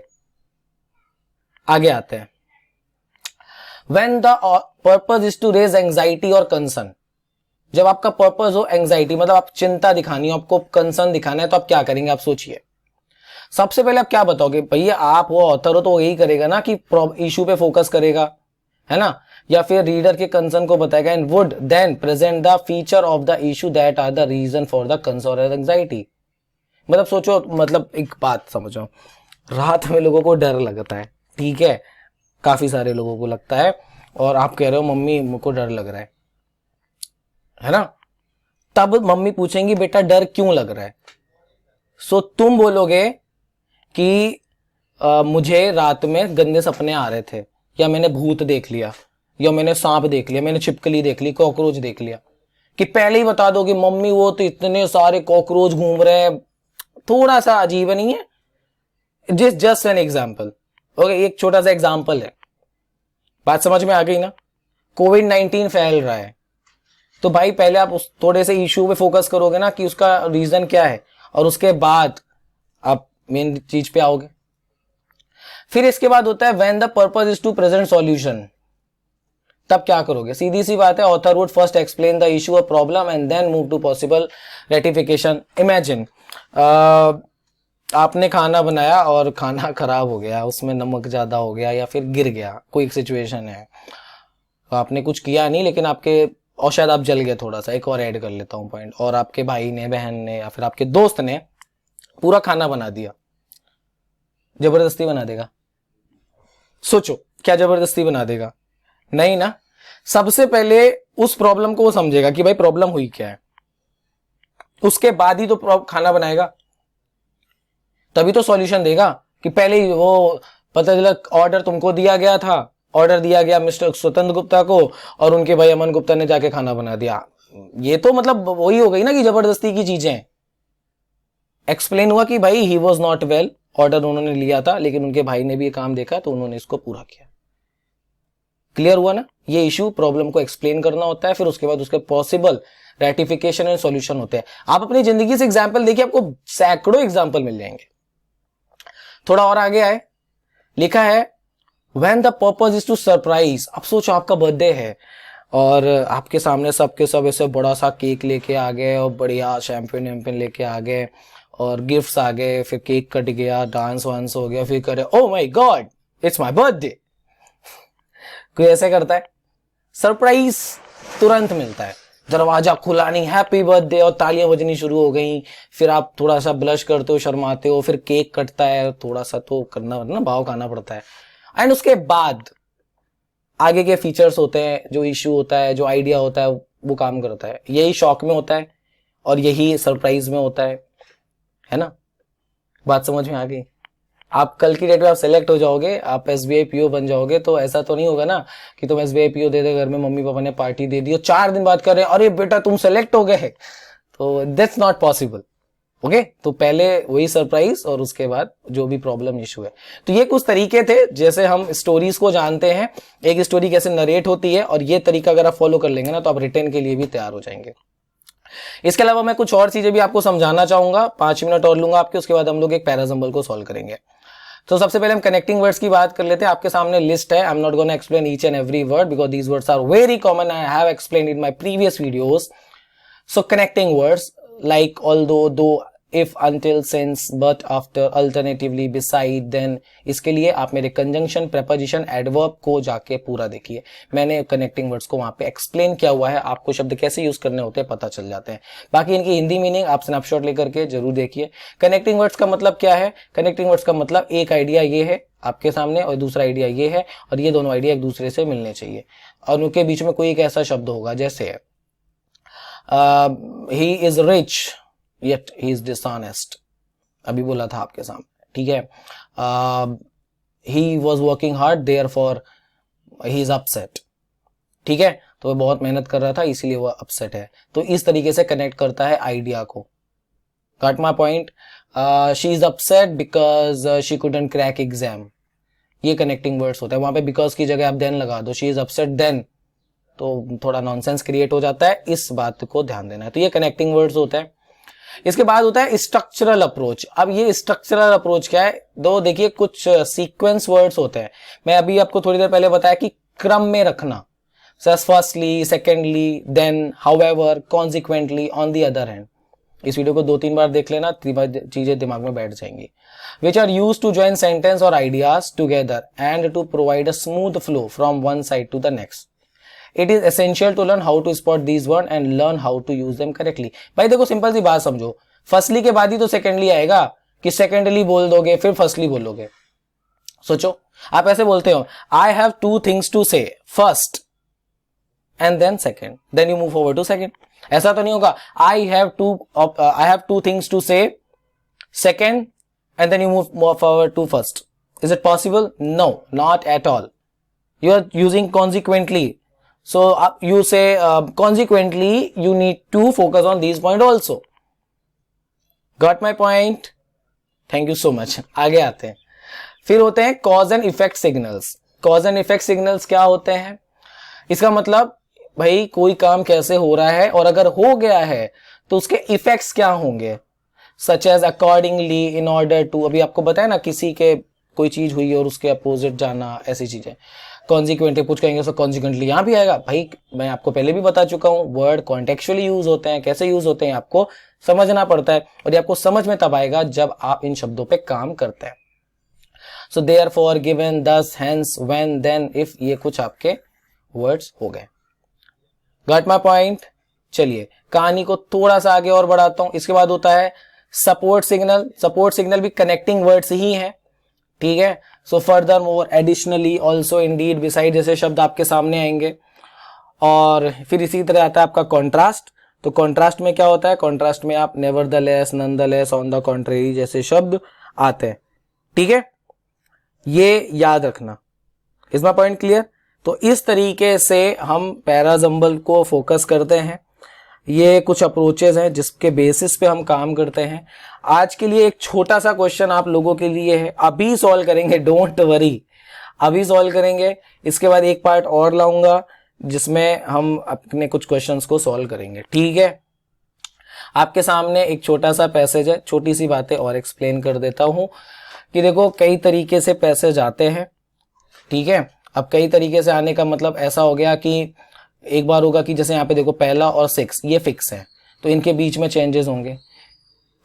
आगे आते हैं, when the purpose is to raise anxiety और कंसर्न, जब आपका पर्पस हो एंजाइटी मतलब आप चिंता दिखानी हो, आपको कंसर्न दिखाना है, तो आप क्या करेंगे, आप सोचिए। सबसे पहले आप क्या बताओगे, भैया आप वो ऑथर हो तो यही करेगा ना कि इशू पे फोकस करेगा, है ना, या फिर रीडर के कंसर्न को बताएगा, and would then present the feature of the issue that are the reason for the concern और एंजाइटी। मतलब सोचो, मतलब एक बात समझो, रात में लोगों को डर लगता है, ठीक है, काफी सारे लोगों को लगता है, और आप कह रहे हो मम्मी मुझको डर लग रहा है ना, तब मम्मी पूछेंगी बेटा डर क्यों लग रहा है, सो तुम बोलोगे कि मुझे रात में गंदे सपने आ रहे थे, या मैंने भूत देख लिया, या मैंने सांप देख लिया, मैंने छिपकली देख ली, कॉकरोच देख लिया, कि पहले ही बता दो कि मम्मी वो तो इतने सारे कॉकरोच घूम रहे हैं, थोड़ा सा अजीब नहीं है, जस्ट एन एग्जाम्पल, ओके, एक छोटा सा एग्जाम्पल है, बात समझ में आ गई ना। कोविड-19 फैल रहा है तो भाई पहले आप उस थोड़े से इशू पे फोकस करोगे ना कि उसका रीजन क्या है, और उसके बाद आप मेन चीज पे आओगे। फिर इसके बाद होता है when the purpose is to present solution, तब क्या करोगे, सीधी सी बात है, author would first explain the issue और problem and then move to possible ratification. Imagine आपने खाना बनाया और खाना खराब हो गया, उसमें नमक ज्यादा हो गया या फिर गिर गया, कोई एक सिचुएशन है, तो आपने कुछ किया नहीं लेकिन आपके, और शायद आप जल गए थोड़ा सा, एक और ऐड कर लेता हूं पॉइंट, और आपके भाई ने, बहन ने, या फिर आपके दोस्त ने पूरा खाना बना दिया, जबरदस्ती बना देगा, सोचो क्या जबरदस्ती बना देगा, नहीं ना। सबसे पहले उस प्रॉब्लम को वो समझेगा कि भाई प्रॉब्लम हुई क्या है, उसके बाद ही तो खाना बनाएगा, तभी तो सॉल्यूशन देगा, कि पहले ही वो पता चला ऑर्डर तुमको दिया गया था, ऑर्डर दिया गया मिस्टर स्वतंत्र गुप्ता को, और उनके भाई अमन गुप्ता ने जाके खाना बना दिया, ये तो मतलब वही हो गई ना कि जबरदस्ती की चीजें। एक्सप्लेन हुआ कि भाई he was not well, order उन्होंने लिया था लेकिन उनके भाई ने भी ये काम देखा तो उन्होंने इसको पूरा किया। क्लियर हुआ ना? ये इशू प्रॉब्लम को एक्सप्लेन करना होता है, फिर उसके बाद उसके पॉसिबल रेटिफिकेशन एंड सॉल्यूशन होते हैं। आप अपनी जिंदगी से एग्जाम्पल देखिए, आपको सैकड़ों एग्जाम्पल मिल जाएंगे। थोड़ा और आगे आए, लिखा है when the purpose is to surprise. अब सोचो आपका बर्थडे है और आपके सामने सबके सब ऐसे बड़ा सा केक लेके आ गए और बढ़िया शैम्पेन वैम्पेन लेके आ गए और गिफ्ट्स आ गए, फिर केक कट गया, डांस वांस हो गया, फिर करे oh my God it's my birthday. कोई ऐसे करता है? सरप्राइज तुरंत मिलता है, दरवाजा खुला नहीं, हैप्पी बर्थडे, और तालियां बजनी शुरू हो गई, फिर आप थोड़ा सा ब्लश करते हो, शर्माते हो, फिर केक कटता है, थोड़ा सा तो करना ना, भाव खाना पड़ता है। एंड उसके बाद आगे के फीचर्स होते हैं, जो इश्यू होता है, जो आइडिया होता है वो काम करता है। यही शॉक में होता है और यही सरप्राइज में होता है ना? बात समझ में आ गई? आप कल की डेट में आप सेलेक्ट हो जाओगे, आप SBI PO बन जाओगे, तो ऐसा तो नहीं होगा ना कि तुम SBI PO दे दे, घर में मम्मी पापा ने पार्टी दे दी और 4 दिन बाद कर रहे हैं अरे बेटा तुम सेलेक्ट हो गए, तो दैट्स नॉट पॉसिबल। ओके, तो पहले वही सरप्राइज और उसके बाद जो भी प्रॉब्लम इशू है। तो ये कुछ तरीके थे जैसे हम स्टोरीज को जानते हैं, एक स्टोरी कैसे नरेट होती है, और ये तरीका अगर आप फॉलो कर लेंगे ना तो आप रिटर्न के लिए भी तैयार हो जाएंगे। इसके अलावा मैं कुछ और चीजें भी आपको समझाना चाहूंगा, 5 मिनट और लूंगा आपके, उसके बाद हम लोग एक पैराजम्बल को सॉल्व करेंगे। तो सबसे पहले हम कनेक्टिंग वर्ड्स की बात कर लेते हैं। आपके सामने लिस्ट है, I am not gonna explain each and every word because these words are very common, I have explained in my previous videos. So connecting words like although, though, if, until, since, but, after, alternatively, beside, then, इसके लिए आप मेरे कंजंक्शन, प्रेपोजिशन, एडवर्ब को जाके पूरा देखिए। मैंने कनेक्टिंग वर्ड्स को वहां पे एक्सप्लेन किया हुआ है, आपको शब्द कैसे यूज करने होते हैं पता चल जाते हैं। बाकी इनकी हिंदी मीनिंग आप स्नैपशॉट लेकर के जरूर देखिए। कनेक्टिंग वर्ड्स का मतलब क्या है? कनेक्टिंग वर्ड्स का मतलब एक आइडिया ये है आपके सामने और दूसरा आइडिया ये है, और ये दोनों आइडिया एक दूसरे से मिलने चाहिए, और उनके बीच में कोई एक ऐसा शब्द होगा जैसे he is rich yet he is dishonest, अभी बोला था आपके सामने, ठीक है। he was working hard therefore he is upset, ठीक है, तो वह बहुत मेहनत कर रहा था इसीलिए वह अपसेट है। तो इस तरीके से कनेक्ट करता है आइडिया को। Got my point? she is upset because she couldn't crack exam, ये कनेक्टिंग वर्ड्स होता है। वहां पे बिकॉज की जगह आप देन लगा दो, she is upset then, तो थोड़ा नॉनसेंस क्रिएट हो जाता है, इस बात को ध्यान देना है। तो ये कनेक्टिंग वर्ड्स होते हैं। इसके बाद होता है स्ट्रक्चरल अप्रोच। अब ये स्ट्रक्चरल अप्रोच क्या है? दो देखिए, कुछ सीक्वेंस वर्ड्स होते हैं, मैं अभी आपको थोड़ी देर पहले बताया कि क्रम में रखना, firstly, secondly, then, however, consequently, on the other hand. इस वीडियो को 2-3 बार देख लेना, चीजें दिमाग में बैठ जाएंगी। Which are use to join sentence और ideas together and to provide a smooth flow from one side to the next. It is essential to learn how to spot these words and learn how to use them correctly। भाई देखो, सिंपल सी बात समझो, फर्स्टली के बाद ही तो सेकेंडली आएगा, कि सेकेंडली बोल दोगे फिर फर्स्टली बोलोगे। सोचो, आप ऐसे बोलते हो I have 2 things to say, first and then second, then you move forward to second. ऐसा तो नहीं होगा I have 2 things to say, second and then you move forward to first. Is it possible? No, not at all. You are using consequently, so you say consequently you need to focus on these point also। got my point? thank you so much। आगे आते हैं, फिर होते हैं cause and effect signals। cause and effect signals क्या होते हैं? इसका मतलब भाई कोई काम कैसे हो रहा है, और अगर हो गया है तो उसके इफेक्ट्स क्या होंगे, such as accordingly, in order to, अभी आपको बताया ना, किसी के कोई चीज हुई और उसके अपोजिट जाना, ऐसी चीजें। कॉन्सिक्वेंटली कुछ कहेंगे तो कॉन्सिक्वेंटली यहां भी आएगा। भाई मैं आपको पहले भी बता चुका हूं, वर्ड कॉन्टेक्चुअली यूज होते हैं, कैसे यूज होते हैं आपको समझना पड़ता है, और ये आपको समझ में तब आएगा जब आप इन शब्दों पे काम करते हैं। सो देयरफॉर, गिवन, दस, हेंस, व्हेन, देन, इफ, ये कुछ आपके वर्ड्स हो गए। Got my point? चलिए कहानी को थोड़ा सा आगे और बढ़ाता हूं। इसके बाद होता है सपोर्ट सिग्नल। सपोर्ट सिग्नल भी कनेक्टिंग वर्ड्स ही है, ठीक है। So further more, additionally, also, Indeed, beside जैसे शब्द आपके सामने आएंगे। और फिर इसी तरह आता है आपका कॉन्ट्रास्ट। तो कॉन्ट्रास्ट में क्या होता है? कॉन्ट्रास्ट में आप nevertheless, nonetheless, on the contrary जैसे शब्द आते हैं, ठीक है। ये याद रखना। Is my point clear? तो इस तरीके से हम पैराजम्बल को फोकस करते हैं। ये कुछ अप्रोचेस हैं जिसके बेसिस पे हम काम करते हैं। आज के लिए एक छोटा सा क्वेश्चन आप लोगों के लिए है, अभी सॉल्व करेंगे, डोंट वरी। अभी सॉल्व करेंगे, इसके बाद एक पार्ट और लाऊंगा जिसमें हम अपने कुछ क्वेश्चंस को सॉल्व करेंगे, ठीक है। आपके सामने एक छोटा सा पैसेज है, छोटी सी बातें और एक्सप्लेन कर देता हूं कि देखो कई तरीके से पैसेज आते हैं, ठीक है। अब कई तरीके से आने का मतलब ऐसा हो गया कि एक बार होगा कि जैसे यहाँ पे देखो पहला और 6 ये फिक्स है तो इनके बीच में चेंजेस होंगे।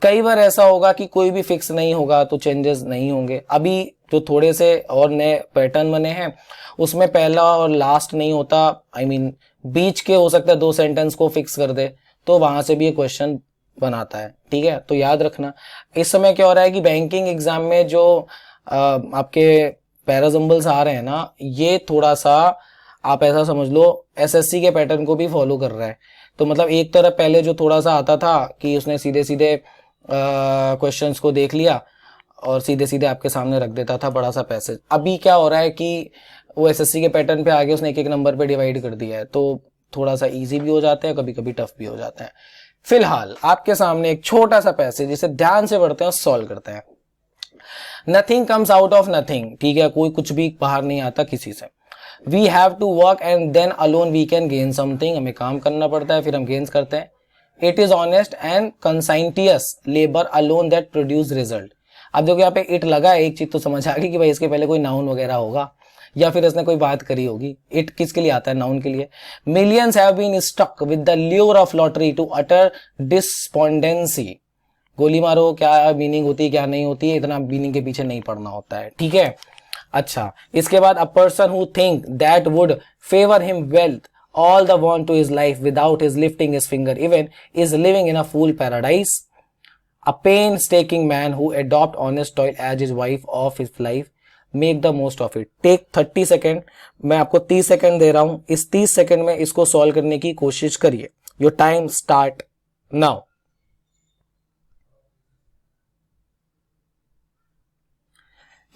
कई बार ऐसा होगा कि कोई भी फिक्स नहीं होगा तो चेंजेस नहीं होंगे। अभी जो थोड़े से और नए पैटर्न बने हैं उसमें पहला और लास्ट नहीं होता, आई मीन बीच के हो सकता है 2 सेंटेंस को फिक्स कर दे, तो वहां से भी ये क्वेश्चन बनाता है, ठीक है। तो याद रखना इस समय क्या हो रहा है कि बैंकिंग एग्जाम में जो आपके पैराजम्बल्स आ रहे हैं ना, ये थोड़ा सा आप ऐसा समझ लो एसएससी के पैटर्न को भी फॉलो कर रहा है। तो मतलब एक तरफ पहले जो थोड़ा सा आता था कि उसने सीधे सीधे क्वेश्चंस को देख लिया और सीधे सीधे आपके सामने रख देता था बड़ा सा पैसेज, अभी क्या हो रहा है कि वो एसएससी के पैटर्न पे आगे उसने एक एक नंबर पे डिवाइड कर दिया है, तो थोड़ा सा इजी भी हो जाते हैं, कभी कभी टफ भी हो जाते हैं। फिलहाल आपके सामने एक छोटा सा पैसेज, जिसे ध्यान से पढ़ते हैं और सॉल्व करते हैं। Nothing comes out of nothing, ठीक है, कोई कुछ भी बाहर नहीं आता किसी से। We have to work and then alone we can gain something, हमें काम करना पड़ता है फिर हम गेन्स करते हैं। It is honest and conscientious labour alone that produce result. अब देखो यहाँ पे इट लगा है, एक चीज तो समझ आ गई कि भाई इसके पहले कोई नाउन वगैरह होगा या फिर इसने कोई बात करी होगी। इट किसके लिए आता है? नाउन के लिए। Millions have been stuck with the lure of lottery to utter despondency. गोली मारो, क्या मीनिंग होती है क्या नहीं होती है, इतना मीनिंग के पीछे नहीं पड़ना होता है, ठीक है। अच्छा, इसके बाद a person who think that would favour him wealth all the want to his life without his lifting his finger even is living in a fool paradise. A painstaking man who adopt honest toil as his wife of his life make the most of it. Take 30 second, मैं आपको 30 सेकेंड दे रहा हूं, इस 30 सेकेंड में इसको सॉल्व करने की कोशिश करिए। Your time start now.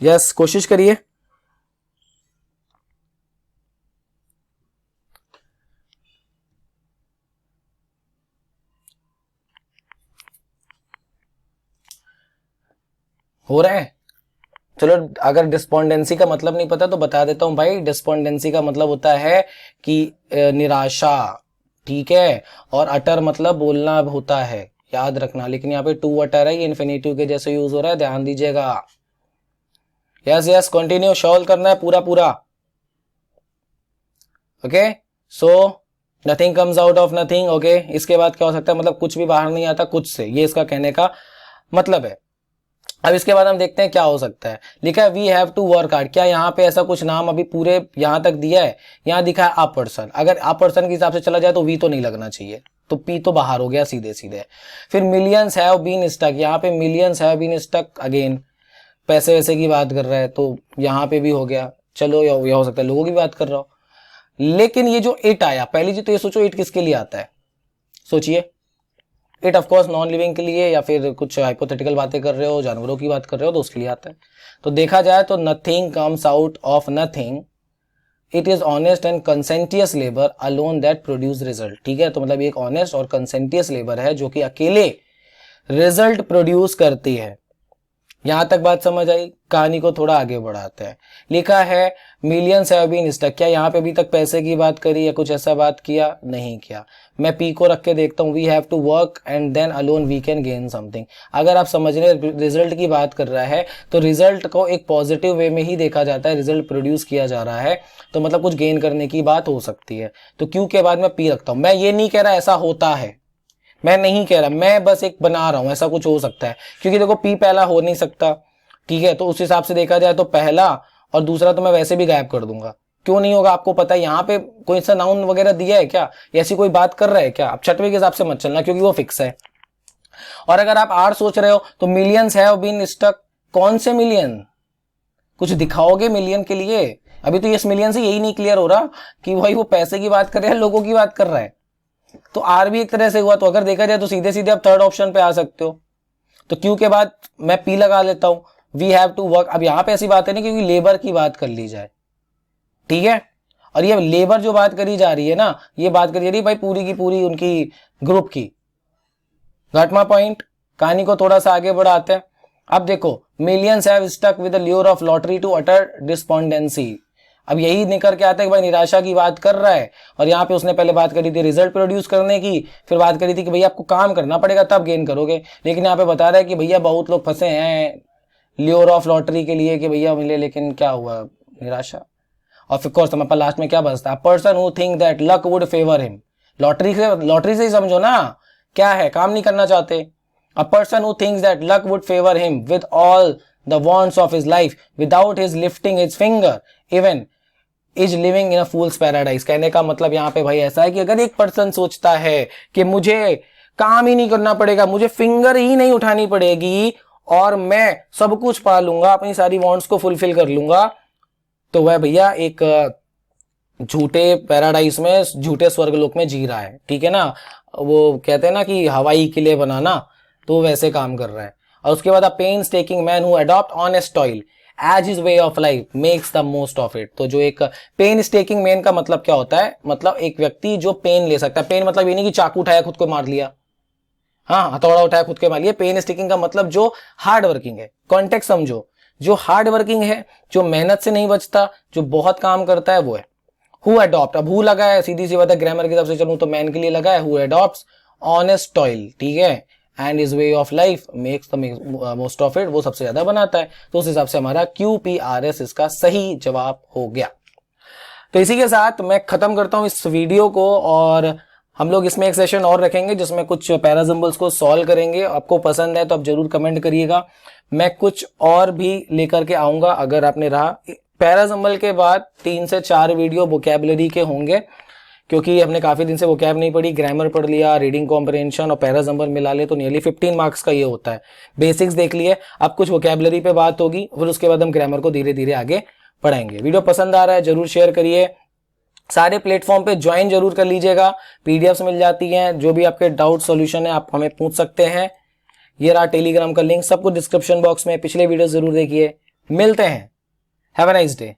Yes, कोशिश करिए। हो रहा है? चलो, अगर डिस्पोंडेंसी का मतलब नहीं पता तो बता देता हूं भाई। डिस्पोंडेंसी का मतलब होता है कि निराशा, ठीक है, और अटर मतलब बोलना होता है, याद रखना। लेकिन यहाँ पे टू अटर है, ये इन्फिनेटिव के जैसे यूज हो रहा है, ध्यान दीजिएगा। यस यस, कंटिन्यू, सॉल्व करना है पूरा पूरा। Okay, so nothing comes out of nothing. Okay, इसके बाद क्या हो सकता है? मतलब कुछ भी बाहर नहीं आता कुछ से, ये इसका कहने का मतलब है। अब इसके बाद हम देखते हैं क्या हो सकता है। लिखा है we have to work hard. क्या यहाँ पे ऐसा कुछ नाम अभी पूरे यहां तक दिया है? यहाँ दिखा है अ पर्सन। अगर अ पर्सन के हिसाब से चला जाए तो वी तो नहीं लगना चाहिए, तो पी तो बाहर हो गया सीधे सीधे। फिर मिलियंस हैव बीन स्टक, यहाँ पे millions have been stuck, again पैसे वैसे की बात कर रहा है तो यहाँ पे भी हो गया। चलो, यह हो सकता है लोगों की बात कर रहा हो। लेकिन ये जो इट आया, पहली चीज तो ये सोचो इट किसके लिए आता है, सोचिए। इट ऑफकोर्स नॉन लिविंग के लिए, या फिर कुछ हाइपोथेटिकल बातें कर रहे हो, जानवरों की बात कर रहे हो तो उसके लिए आता है। तो देखा जाए तो nothing comes out of nothing, it is honest and conscientious labour alone that produce result, ठीक है। तो मतलब एक ऑनेस्ट और कंसेंटियस लेबर है जो कि अकेले रिजल्ट प्रोड्यूस करती है। यहां तक बात समझ आई? कहानी को थोड़ा आगे बढ़ाते हैं। लिखा है मिलियंस हैव बीन स्टक। क्या यहाँ पे अभी तक पैसे की बात करी या कुछ ऐसा बात किया? नहीं किया। मैं पी को रख के देखता हूँ, we have to work and then alone we can gain something. अगर आप समझ रहे रिजल्ट की बात कर रहा है तो रिजल्ट को एक पॉजिटिव वे में ही देखा जाता है। रिजल्ट प्रोड्यूस किया जा रहा है तो मतलब कुछ गेन करने की बात हो सकती है। तो क्यू के बाद मैं पी रखता हूं। मैं ये नहीं कह रहा ऐसा होता है, मैं नहीं कह रहा, मैं बस एक बना रहा हूं ऐसा कुछ हो सकता है, क्योंकि देखो पी पहला हो नहीं सकता, ठीक है। तो उस हिसाब से देखा जाए तो पहला और दूसरा तो मैं वैसे भी गायब कर दूंगा। क्यों नहीं होगा? आपको पता है यहाँ पे कोई सा नाउन वगैरह दिया है क्या, ऐसी कोई बात कर रहा है क्या? आप छठवें के हिसाब से मत चलना क्योंकि वो फिक्स है। और अगर आप आर सोच रहे हो तो मिलियंस हैव बीन स्टक, कौन से मिलियन? कुछ दिखाओगे मिलियन के लिए? अभी तो इस मिलियन से यही नहीं क्लियर हो रहा कि भाई वो पैसे की बात कर रहा है, लोगों की बात कर रहा है। तो आर भी एक तरह से हुआ। तो अगर देखा जाए तो सीधे सीधे आप थर्ड ऑप्शन पे आ सकते हो। तो क्यू के बाद मैं पी लगा लेता हूं, वी हैव टू वर्क। अब यहां पे ऐसी बात है नहीं क्योंकि लेबर की बात कर ली जाए, ठीक है। और ये लेबर जो बात करी जा रही है ना, ये बात करी जा रही है भाई पूरी की पूरी उनकी ग्रुप की। घटमा पॉइंट। कहानी को थोड़ा सा आगे बढ़ाते हैं। अब देखो millions have stuck with the lure of lottery to utter despondency. अब यही निकल के आता है कि भाई निराशा की बात कर रहा है, और यहाँ पे उसने पहले बात करी थी रिजल्ट प्रोड्यूस करने की, फिर बात करी थी कि भैया आपको काम करना पड़ेगा तब गेन करोगे, लेकिन यहाँ पे बता रहा है कि भैया बहुत लोग फंसे हैं ल्योर ऑफ लॉटरी के लिए कि भैया मिले, लेकिन क्या हुआ, निराशा। और फिर कोर्स हमारे पास लास्ट में क्या बचता है, person who think that luck would favour him. Lottery से ही समझो ना, क्या है, काम नहीं करना चाहते। A person who thinks that luck would favour him with all the wants of his life without his lifting his finger even is living in a fools paradise. कहने का मतलब यहाँ पे भाई ऐसा है कि अगर एक पर्सन सोचता है कि मुझे काम ही नहीं करना पड़ेगा, मुझे फिंगर ही नहीं उठानी पड़ेगी और मैं सब कुछ पा लूंगा, अपनी सारी वांट्स को फुलफिल कर लूंगा, तो वह भैया एक झूठे पैराडाइज में, झूठे स्वर्गलोक में जी रहा है। ठीक है ना, वो कहते हैं ना कि हवाई किले बनाना, तो वैसे काम कर रहा है। और उसके बाद painstaking man who adopt honest toil as his way of life makes the most of it. तो जो एक पेन स्टेकिंग मैन का मतलब क्या होता है, मतलब एक व्यक्ति जो पेन ले सकता है। पेन मतलब ये नहीं कि चाकू उठाया खुद को मार लिया, हाँ हथौड़ा उठाया खुद के मार लिया। पेन स्टेकिंग का मतलब जो हार्ड वर्किंग है, कॉन्टेक्स्ट समझो, जो हार्ड वर्किंग है, जो मेहनत से नहीं बचता, जो बहुत काम करता है, वो है हु अडॉप्ट। अब हु लगा है, सीधी सी बात है, ग्रामर की तरफ से चलूं तो मैन के लिए लगा है, हु अडॉप्ट्स ऑनेस्ट टॉयल, ठीक है, and is way of life makes the most of it, वो सबसे ज्यादा बनाता है। तो उस हिसाब से हमारा QPRS इसका सही जवाब हो गया। तो इसी के साथ मैं खत्म करता हूं इस वीडियो को, और हम लोग इसमें एक सेशन और रखेंगे जिसमें कुछ पैराजम्बल्स को सॉल्व करेंगे। आपको पसंद है तो आप जरूर कमेंट करिएगा, मैं कुछ और भी लेकर के आऊंगा अगर आपने रहा। पैराजम्बल के बाद 3 से 4 वीडियो वोकैबुलरी के होंगे, क्योंकि हमने काफी दिन से वोकैब नहीं पढ़ी, ग्रामर पढ़ लिया, रीडिंग कॉम्प्रिहेंशन और पैराजम्बल मिला ले तो नियरली 15 मार्क्स का ये होता है। बेसिक्स देख लिए, अब कुछ वोकैबुलरी पे बात होगी, फिर उसके बाद हम ग्रामर को धीरे धीरे आगे पढ़ाएंगे। वीडियो पसंद आ रहा है जरूर शेयर करिए, सारे प्लेटफॉर्म पे ज्वाइन जरूर कर लीजिएगा, पीडीएफ्स मिल जाती हैं, जो भी आपके डाउट सॉल्यूशन है आप हमें पूछ सकते हैं। ये रहा टेलीग्राम का लिंक, सब कुछ डिस्क्रिप्शन बॉक्स में। पिछले वीडियो जरूर देखिए, मिलते हैं, हैव अ नाइस डे।